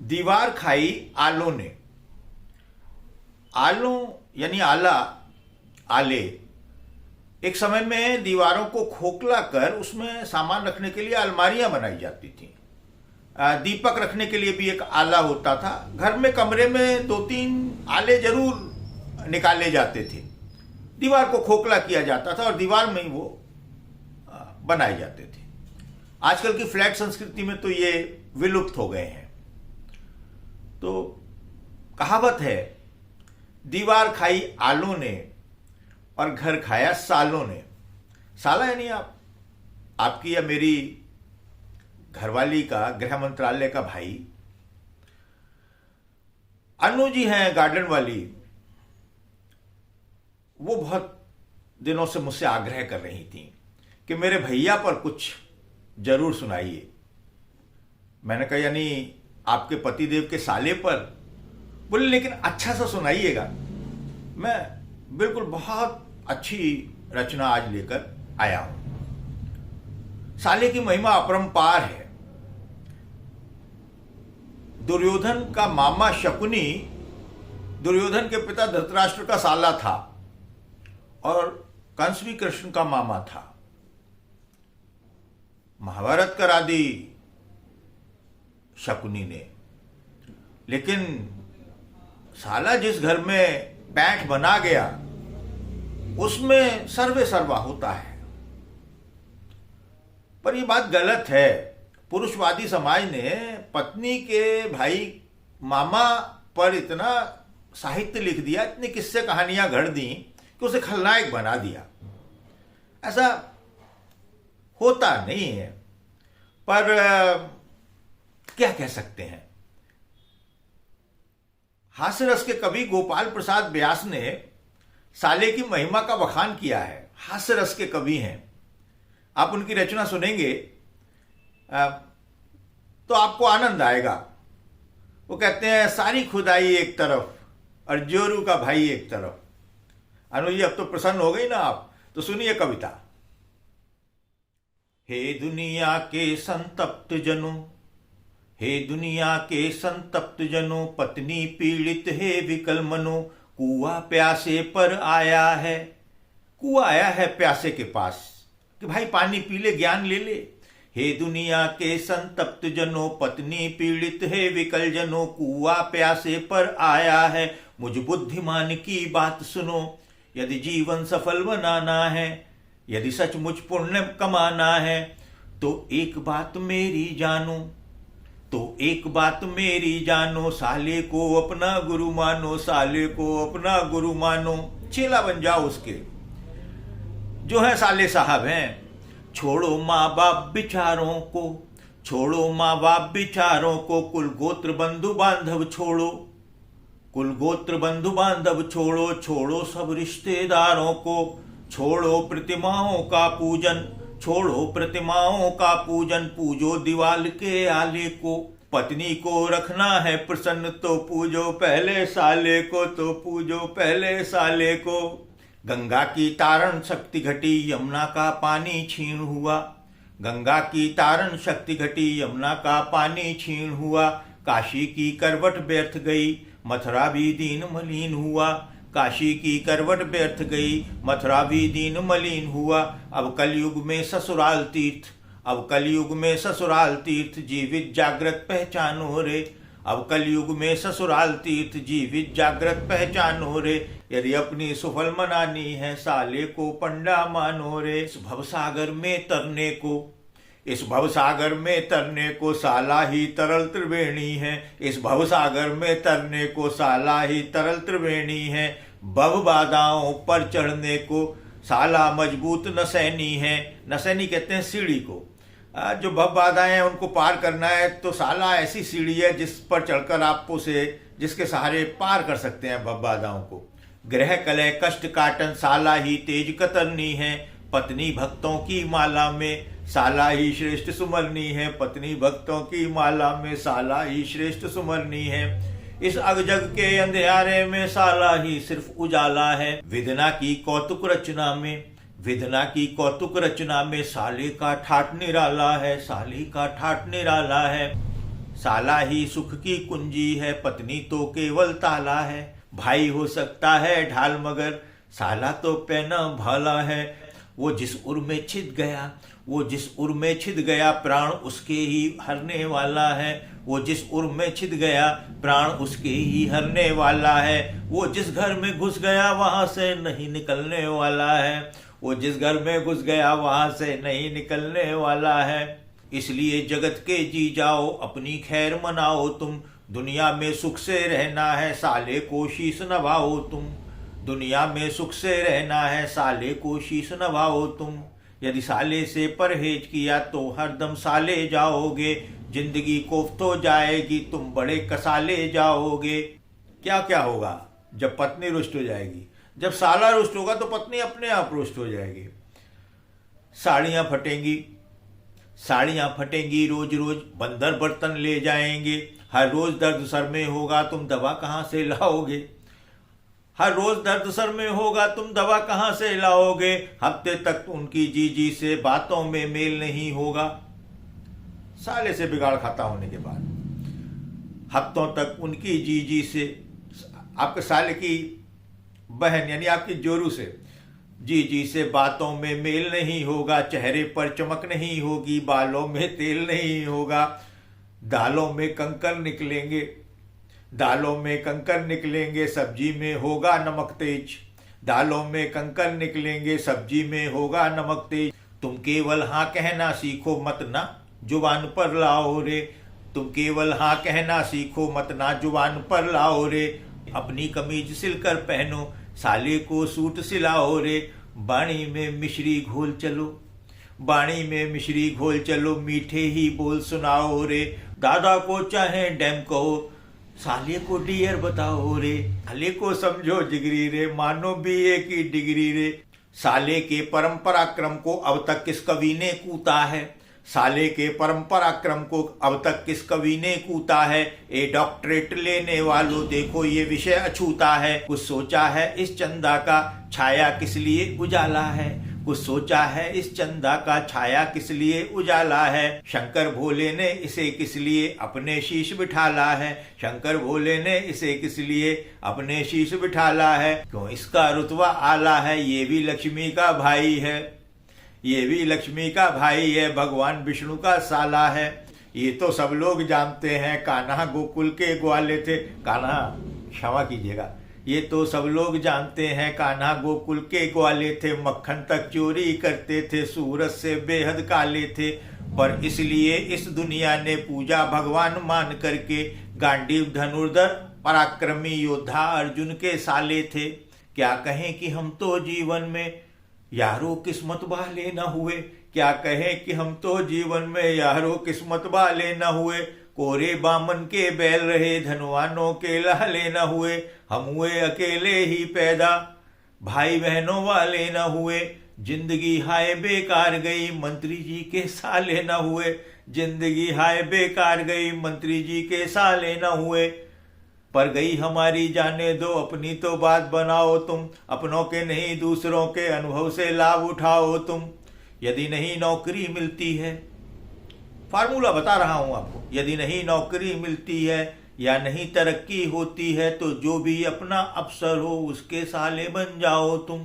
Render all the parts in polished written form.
दीवार खाई आलों ने। आलों यानी आला, आले एक समय में दीवारों को खोखला कर उसमें सामान रखने के लिए अलमारियां बनाई जाती थी। दीपक रखने के लिए भी एक आला होता था। घर में कमरे में 2-3 आले जरूर निकाले जाते थे। दीवार को खोखला किया जाता था और दीवार में ही वो बनाए जाते थे। आजकल की फ्लैट संस्कृति में तो ये विलुप्त हो गए हैं। तो कहावत है, दीवार खाई आलों ने और घर खाया सालों ने। साला यानी आपकी या मेरी घरवाली का, गृह मंत्रालय का भाई। अनु जी हैं गार्डन वाली, वो बहुत दिनों से मुझसे आग्रह कर रही थी कि मेरे भैया पर कुछ जरूर सुनाइए। मैंने कहा यानी आपके पतिदेव के साले पर? बोले लेकिन अच्छा सा सुनाइएगा। मैं बिल्कुल बहुत अच्छी रचना आज लेकर आया हूं। साले की महिमा अपरंपार है। दुर्योधन का मामा शकुनी दुर्योधन के पिता धृतराष्ट्र का साला था और कंस भी कृष्ण का मामा था। महाभारत करा दी शकुनी ने, लेकिन साला जिस घर में पैठ बना गया उसमें सर्वे सर्वा होता है। पर यह बात गलत है। पुरुषवादी समाज ने पत्नी के भाई मामा पर इतना साहित्य लिख दिया, इतनी किस्से कहानियां गढ़ दी कि उसे खलनायक बना दिया। ऐसा होता नहीं है, पर क्या कह सकते हैं। हास्य रस के कवि गोपाल प्रसाद व्यास ने साले की महिमा का बखान किया है। हास्य रस के कवि हैं। आप उनकी रचना सुनेंगे तो आपको आनंद आएगा। वो कहते हैं, सारी खुदाई एक तरफ और जोरू का भाई एक तरफ। अनु जी अब तो प्रसन्न हो गई ना आप, तो सुनिए कविता। हे दुनिया के संतप्त जनों, हे दुनिया के संतप्त जनों, पत्नी पीड़ित है विकल मनो। कुआ प्यासे पर आया है। कुआ आया है प्यासे के पास कि भाई पानी पी ले, ज्ञान ले ले। हे दुनिया के संतप्त जनों, पत्नी पीड़ित है विकल जनों। कुआ प्यासे पर आया है, मुझ बुद्धिमान की बात सुनो। यदि जीवन सफल बनाना है, यदि सचमुच पुण्य कमाना है, तो एक बात मेरी जानो, तो एक बात मेरी जानो। साले को अपना गुरु मानो, साले को अपना गुरु मानो। चेला बन जाओ उसके, जो है साले साहब हैं। छोड़ो माँ बाप बिचारों को, छोड़ो माँ बाप बिचारों को। कुल गोत्र बंधु बांधव छोड़ो, कुल गोत्र बंधु बांधव छोड़ो। छोड़ो सब रिश्तेदारों को, छोड़ो प्रतिमाओं का पूजन, छोड़ो प्रतिमाओं का पूजन। पूजो दीवाल के आले को, पत्नी को रखना है प्रसन्न, तो पूजो पहले साले को, तो पूजो पहले साले को। गंगा की तारण शक्ति घटी, यमुना का पानी छीन हुआ। गंगा की तारण शक्ति घटी, यमुना का पानी छीन हुआ। काशी की करवट व्यर्थ गई, मथुरा भी दीन मलिन हुआ। काशी की करवट व्यर्थ गई, मथुरा भी दीन मलिन हुआ। अब कलयुग में ससुराल तीर्थ, अब कलयुग में ससुराल तीर्थ। जीवित जागृत पहचानो रे, अब कलयुग में ससुराल तीर्थ। जीवित जागृत पहचानो रे। यदि अपनी सुफल मनानी है, साले को पंडा मानो रे। इस भवसागर में तरने को, इस भवसागर में तरने को, साला ही तरल त्रिवेणी है। इस भवसागर में तरने को, साला ही तरल त्रिवेणी है। भव बाधाओं पर चढ़ने को, साला मजबूत नसैनी है। नसैनी कहते हैं सीढ़ी को। जो भव बाधाएं हैं उनको पार करना है, तो साला ऐसी सीढ़ी है जिस पर चढ़कर आप उसे, जिसके सहारे पार कर सकते हैं भव बाधाओं को। ग्रह कलह कष्ट काटन, साला ही तेज कतरनी है। पत्नी भक्तों की माला में, साला ही श्रेष्ठ सुमरनी है। पत्नी भक्तों की माला में, साला ही श्रेष्ठ सुमरनी है। इस अगजग के अंधेरे में, साला ही सिर्फ उजाला है। विधना की कौतुक रचना में, विधना की कौतुक रचना में, साले का ठाठ निराला है। साले का ठाठ निराला है। साला ही सुख की कुंजी है, पत्नी तो केवल ताला है। भाई हो सकता है ढाल मगर साला तो पैना भाला है। वो जिस उर में छिद गया, वो जिस उर में छिद गया, प्राण उसके ही हरने वाला है। वो जिस उर में छिद गया, प्राण उसके ही हरने वाला है। वो जिस घर में घुस गया वहां से नहीं निकलने वाला है। वो जिस घर में घुस गया वहां से नहीं निकलने वाला है। इसलिए जगत के जी जाओ, अपनी खैर मनाओ तुम। दुनिया में सुख से रहना है, साले को शीश नभाओ तुम। दुनिया में सुख से रहना है, साले को शीश नभाओ तुम। यदि साले से परहेज किया तो हरदम साले जाओगे। जिंदगी कोफ्त हो जाएगी, तुम बड़े कसाले जाओगे। क्या क्या होगा जब पत्नी रुष्ट हो जाएगी? जब साला रुष्ट होगा तो पत्नी अपने आप रुष्ट हो जाएगी। साड़ियां फटेंगी, साड़ियां फटेंगी रोज रोज, बंदर बर्तन ले जाएंगे। हर रोज दर्द सर में होगा, तुम दवा कहां से लाओगे? हर रोज दर्द सर में होगा, तुम दवा कहां से लाओगे? हफ्ते तक उनकी जीजी से बातों में मेल नहीं होगा। साले से बिगाड़ खाता होने के बाद हफ्तों तक उनकी जीजी से, आपके साले की बहन यानी आपकी जोरू से, जीजी से बातों में मेल नहीं होगा। चेहरे पर चमक नहीं होगी, बालों में तेल नहीं होगा। दालों में कंकर निकलेंगे, दालों में कंकर निकलेंगे, सब्जी में होगा नमक तेज। दालों में कंकर निकलेंगे, सब्जी में होगा नमक तेज। तुम केवल हाँ कहना सीखो, मत ना जुबान पर लाओ रे। तुम केवल हाँ कहना सीखो, मत ना जुबान पर लाओ रे। अपनी कमीज सिलकर पहनो, साले को सूट सिलाओ रे। बाणी में मिश्री घोल चलो, बाणी में मिश्री घोल चलो, मीठे ही बोल सुनाओ रे। दादा को चाहे डैम कहो, साले को डियर बताओ रे। साले को समझो जिगरी रे, मानो बीए की डिग्री रे। साले के परम पराक्रम को अब तक किस कवि ने कूता है? साले के परम पराक्रम को अब तक किस कवि ने कूता है? ए डॉक्टरेट लेने वालों देखो ये विषय अछूता है। कुछ सोचा है इस चंदा का छाया किस लिए उजाला है? कुछ सोचा है इस चंदा का छाया किस लिए उजाला है? शंकर भोले ने इसे किस लिए अपने शीश बिठाला है? शंकर भोले ने इसे किस लिए अपने शीश बिठाला है? क्यों इसका रुतबा आला है, ये भी लक्ष्मी का भाई है। ये भी लक्ष्मी का भाई है, भगवान विष्णु का साला है। ये तो सब लोग जानते हैं, कान्हा गोकुल के ग्वाले थे। कान्हा क्षमा कीजिएगा, ये तो सब लोग जानते हैं, कान्हा गोकुल के ग्वाले थे। मक्खन तक चोरी करते थे, सूरज से बेहद काले थे। पर इसलिए इस दुनिया ने पूजा भगवान मान करके। गांडीव धनुर्धर पराक्रमी योद्धा अर्जुन के साले थे। क्या कहें कि हम तो जीवन में यारो किस्मत वाले न हुए। क्या कहें कि हम तो जीवन में यारो किस्मत वाले न हुए। कोरे बामन के बैल रहे, धनवानों के लाले न हुए। हम हुए अकेले ही पैदा, भाई बहनों वाले न हुए। जिंदगी हाय बेकार गई, मंत्री जी के साले न हुए। जिंदगी हाय बेकार गई, मंत्री जी के साले न हुए। पर गई हमारी जाने दो, अपनी तो बात बनाओ तुम। अपनों के नहीं दूसरों के अनुभव से लाभ उठाओ तुम। यदि नहीं नौकरी मिलती है, फार्मूला बता रहा हूं आपको, यदि नहीं नौकरी मिलती है या नहीं तरक्की होती है तो जो भी अपना अफसर हो उसके साले बन जाओ तुम।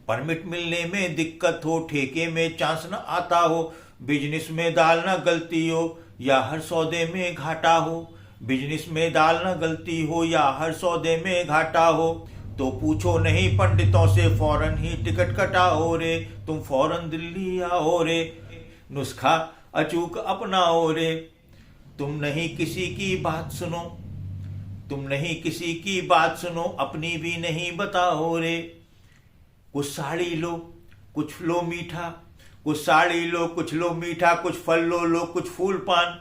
परमिट मिलने में दिक्कत हो, ठेके में चांस न आता हो, बिजनेस में दाल न गलती हो या हर सौदे में घाटा हो। बिजनेस में दाल न गलती हो या हर सौदे में घाटा हो तो पूछो नहीं पंडितों से, फौरन ही टिकट कटाओ रे। तुम फौरन दिल्ली आओ रे, नुस्खा अचूक अपनाओ रे। तुम नहीं किसी की बात सुनो, तुम नहीं किसी की बात सुनो, अपनी भी नहीं बताओ रे। कुछ साड़ी लो कुछ लो मीठा, कुछ साड़ी लो कुछ लो मीठा, कुछ फल लो कुछ फूल पान।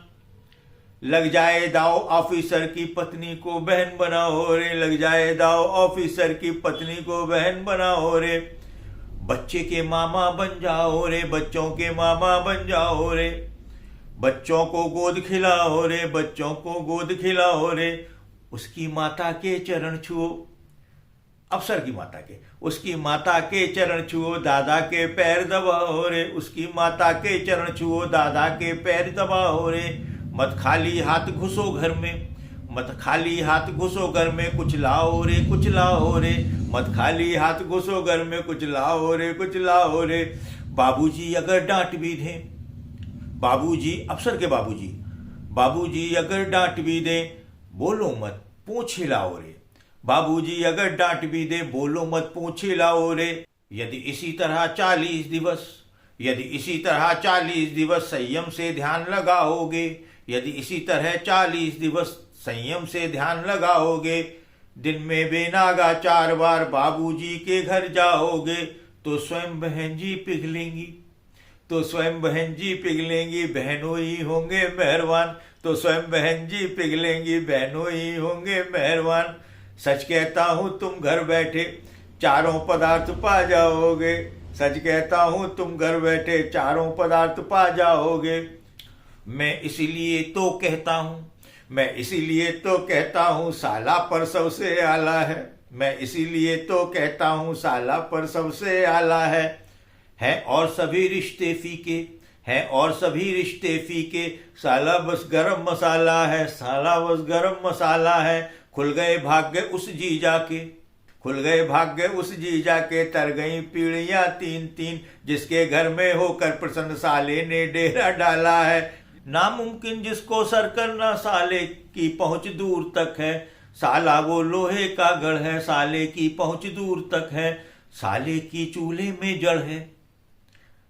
लग जाए दाव ऑफिसर की पत्नी को बहन बनाओ रे। लग जाए दाव ऑफिसर की पत्नी को बहन बनाओ रे। बच्चे के मामा बन जाओ रे, बच्चों के मामा बन जाओ रे। बच्चों को गोद खिलाओ रे, बच्चों को गोद खिलाओ रे। उसकी माता के चरण छुओ, अफसर की माता के, उसकी माता के चरण छुओ, दादा के पैर दबाओ रे। उसकी माता के चरण छुओ, दादा के पैर दबाओ रे। मत खाली हाथ घुसो घर में, मत खाली हाथ घुसो घर में, कुछ लाओ रे कुछ लाओ रे। मत खाली हाथ घुसो घर में, कुछ लाओ रे कुछ लाओ रे। बाबूजी अगर डांट भी दें, बाबूजी अफसर के बाबूजी, बाबूजी अगर डांट भी दें, बोलो मत पूछ लाओ रे। बाबूजी अगर डांट भी दे, बोलो मत पूछ लाओ रे। यदि इसी तरह 40 दिवस, यदि इसी तरह 40 दिवस संयम से ध्यान लगाओगे, यदि इसी तरह 40 दिवस संयम से ध्यान लगाओगे, दिन में बेनागा 4 बार बाबूजी के घर जाओगे, तो स्वयं बहन जी पिघलेंगी, तो स्वयं बहन जी पिघलेंगी, बहनों ही होंगे मेहरबान। तो स्वयं बहन जी पिघलेंगी, बहनों ही होंगे मेहरबान। सच कहता हूं तुम घर बैठे चारों पदार्थ पा जाओगे, सच कहता हूं तुम घर बैठे चारों पदार्थ पा जाओगे। मैं इसीलिए तो कहता हूं, मैं इसीलिए तो कहता हूं साला पर सबसे आला है। मैं इसीलिए तो कहता हूं साला पर सबसे आला है और सभी रिश्ते फीके, है और सभी रिश्ते फीके। साला बस गरम मसाला है, साला बस गरम मसाला है। खुल गए भाग्य उस जीजा के, खुल गए भाग्य उस जीजा के, तर गई पीढ़ियां 3-3, जिसके घर में होकर प्रसन्न साले ने डेरा डाला है। नामुमकिन जिसको सर करना, साले की पहुंच दूर तक है। साला वो लोहे का गढ़ है, साले की पहुंच दूर तक है। साले की चूल्हे में जड़ है,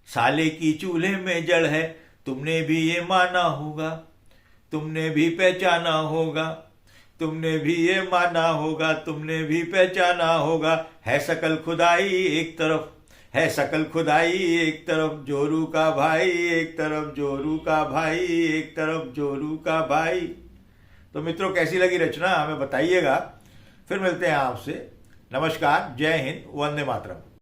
साले की चूल्हे में जड़ है। तुमने भी ये माना होगा, तुमने भी पहचाना होगा, तुमने भी ये माना होगा, तुमने भी पहचाना होगा। है सकल खुदाई एक तरफ, है सकल खुदाई एक तरफ, जोरू का भाई एक तरफ, जोरू का भाई एक तरफ, जोरू का भाई। तो मित्रों कैसी लगी रचना हमें बताइएगा। फिर मिलते हैं आपसे। नमस्कार, जय हिंद, वंदे मातरम।